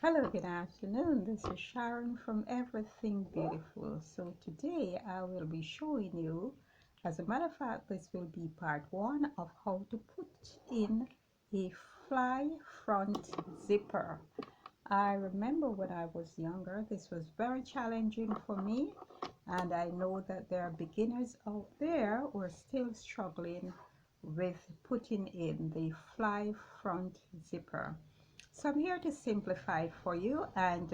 Hello, good afternoon. This is Sharon from Everything Beautiful. So today I will be showing you, as a matter of fact, this will be part one of how to put in a fly front zipper. I remember when I was younger, this was very challenging for me, and I know that there are beginners out there who are still struggling with putting in the fly front zipper. So I'm here to simplify it for you, and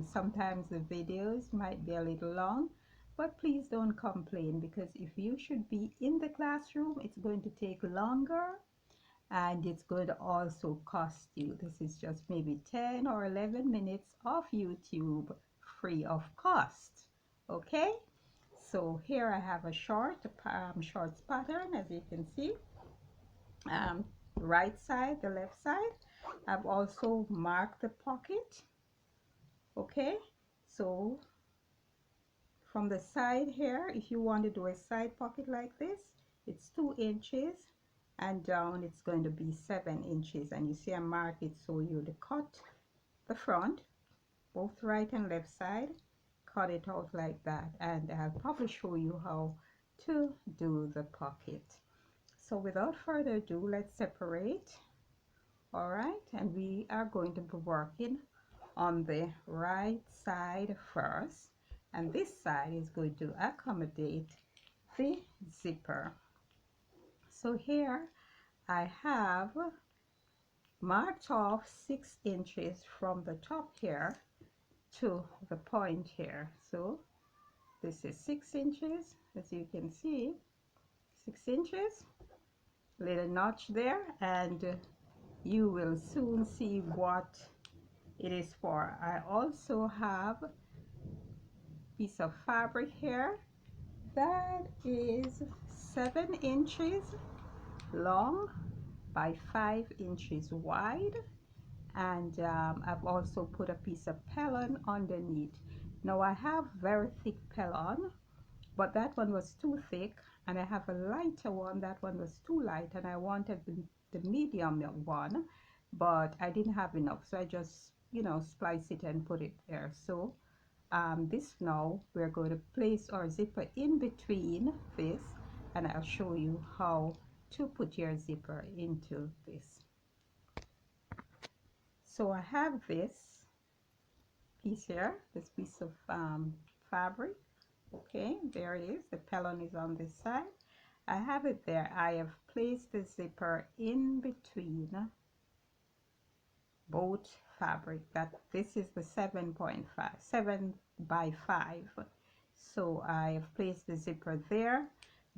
sometimes the videos might be a little long, but please don't complain, because if you should be in the classroom, it's going to take longer and it's going to also cost you. This is just maybe 10 or 11 minutes of YouTube free of cost. Okay, so here I have a shorts pattern, as you can see. um, right side, the left side. I've also marked the pocket. Okay, so from the side here, if you want to do a side pocket like this, it's 2 inches, and down it's going to be 7 inches. And you see I mark it so you cut the front, both right and left side, cut it out like that, and I'll probably show you how to do the pocket. So without further ado, let's separate. All right, and we are going to be working on the right side first, and this side is going to accommodate the zipper. So here I have marked off 6 inches from the top here to the point here. So this is 6 inches, as you can see, 6 inches, little notch there, and you will soon see what it is for. I also have a piece of fabric here that is 7 inches long by 5 inches wide, and I've also put a piece of pellon underneath. Now I have very thick pellon, but that one was too thick, and I have a lighter one. That one was too light, and I wanted the medium one, but I didn't have enough, so I just, splice it and put it there. So this, now we're going to place our zipper in between this, and I'll show you how to put your zipper into this. So I have this piece here, this piece of fabric. Okay, there it is. The pellon is on this side. I have it there. I have placed the zipper in between both fabric. That this is the 7.5, 7 by 5. So I have placed the zipper there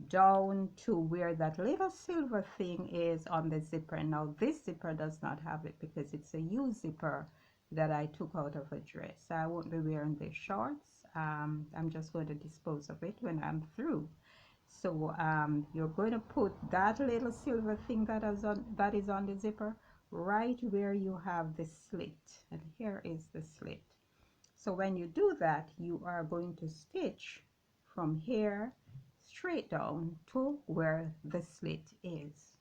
down to where that little silver thing is on the zipper. Now this zipper does not have it because it's a U zipper that I took out of a dress. I won't be wearing the shorts. I'm just going to dispose of it when I'm through. So you're going to put that little silver thing that is on the zipper right where you have the slit, and here is the slit. So when you do that, you are going to stitch from here straight down to where the slit is.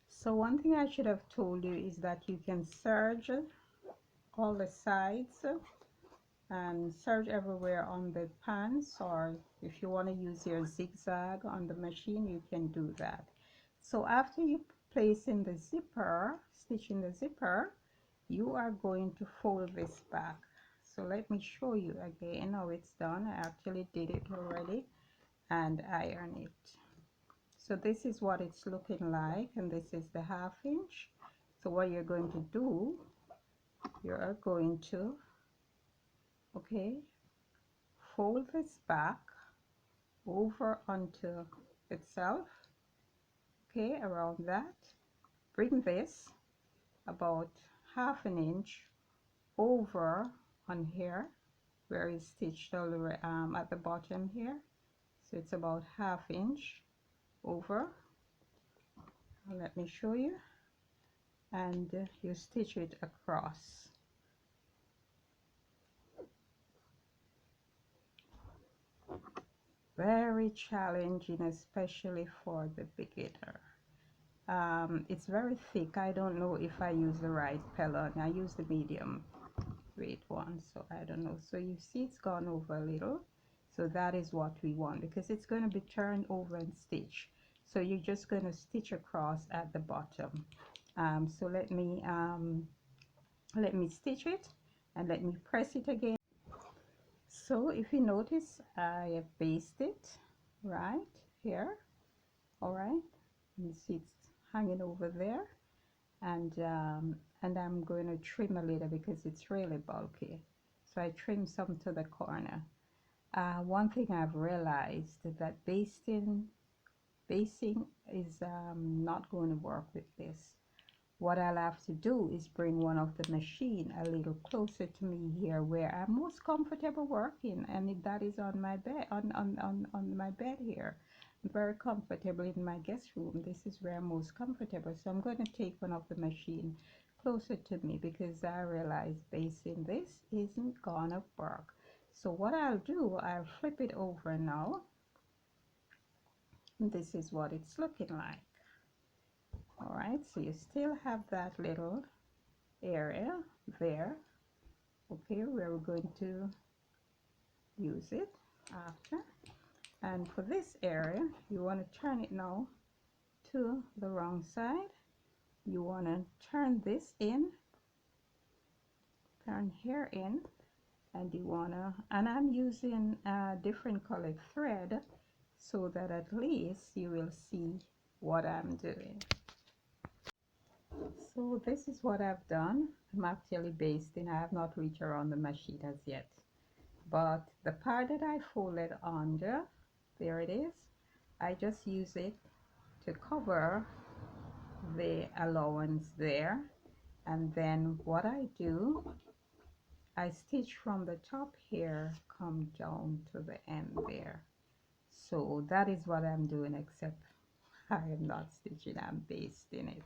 So one thing I should have told you is that you can serge all the sides and serge everywhere on the pants, or if you want to use your zigzag on the machine, you can do that. So after you place in the zipper, stitch in the zipper, you are going to fold this back. So let me show you again how it's done. I actually did it already, and iron it. So this is what it's looking like, and this is the 1/2 inch. So what you're going to do, you are going to, okay, fold this back over onto itself, okay, around that. Bring this about 1/2 inch over on here where it's stitched all the way at the bottom here. So it's about 1/2 inch over. Let me show you. And you stitch it across. Very challenging, especially for the beginner. It's very thick. I don't know if I use the right Pellon. I use the medium weight one, so I don't know. So you see it's gone over a little, so that is what we want, because it's going to be turned over and stitched. So you're just going to stitch across at the bottom. So let me stitch it and let me press it again. So if you notice, I have basted it right here. All right, you see it's hanging over there, and I'm going to trim a little because it's really bulky, so I trim some to the corner. One thing I've realized is that basting is not going to work with this. What I'll have to do is bring one of the machine a little closer to me here, where I'm most comfortable working, and that is on my bed, on my bed here. I'm very comfortable in my guest room. This is where I'm most comfortable, so I'm going to take one of the machine closer to me, because I realize basting this isn't gonna work. So what I'll do, I'll flip it over now. And this is what it's looking like. All right, so you still have that little area there, okay, where we're going to use it after. And for this area, you want to turn it now to the wrong side. You want to turn this in, turn here in, and you want to, and I'm using a different colored thread so that at least you will see what I'm doing. So this is what I've done. I'm actually basting. I have not reached around the machine as yet, but the part that I folded under, there it is, I just use it to cover the allowance there. And then what I do, I stitch from the top here, come down to the end there. So that is what I'm doing, except I am not stitching, I'm basting it.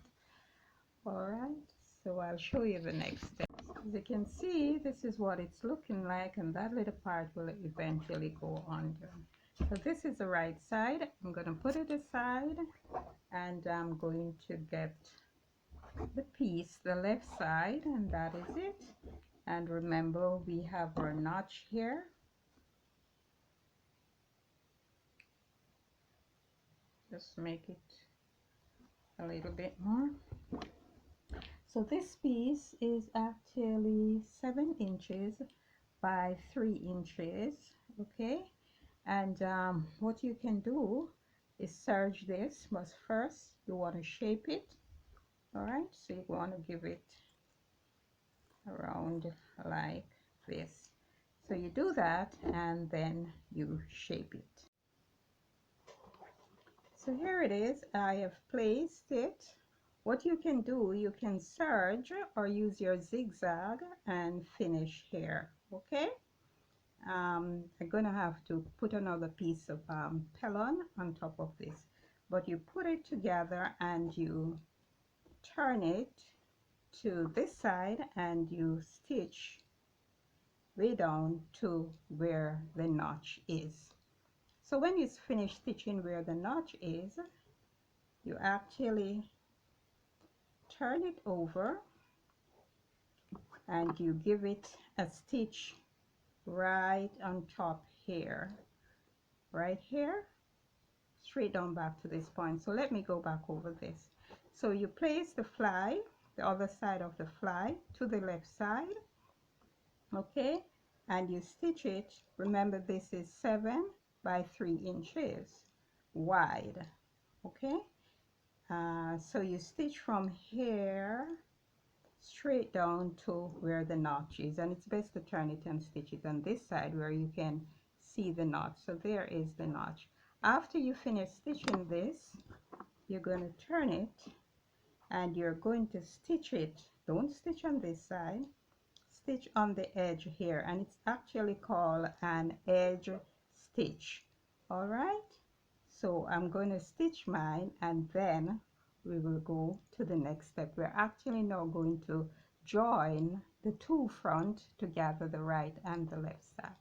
Alright, so I'll show you the next step. As you can see, this is what it's looking like, and that little part will eventually go under. So this is the right side. I'm going to put it aside, and I'm going to get the piece, the left side, and that is it. And remember, we have our notch here. Just make it a little bit more. So this piece is actually 7 inches by 3 inches, okay? And what you can do is serge this, but first you want to shape it. All right, so you want to give it around like this. So you do that, and then you shape it. So here it is. I have placed it. What you can do, you can serge or use your zigzag and finish here, okay? I'm gonna have to put another piece of Pellon on top of this, but you put it together and you turn it to this side and you stitch way down to where the notch is. So when you finish stitching where the notch is, you actually turn it over and you give it a stitch right on top here, right here, straight down back to this point. So let me go back over this. So you place the fly, the other side of the fly, to the left side, okay, and you stitch it. Remember, this is 7 by 3 inches wide, okay. So you stitch from here straight down to where the notch is, and it's best to turn it and stitch it on this side where you can see the notch. So there is the notch. After you finish stitching this, you're going to turn it and you're going to stitch it. Don't stitch on this side, stitch on the edge here, and it's actually called an edge stitch. All right, so I'm going to stitch mine, and then we will go to the next step. We're actually now going to join the two front together, the right and the left side.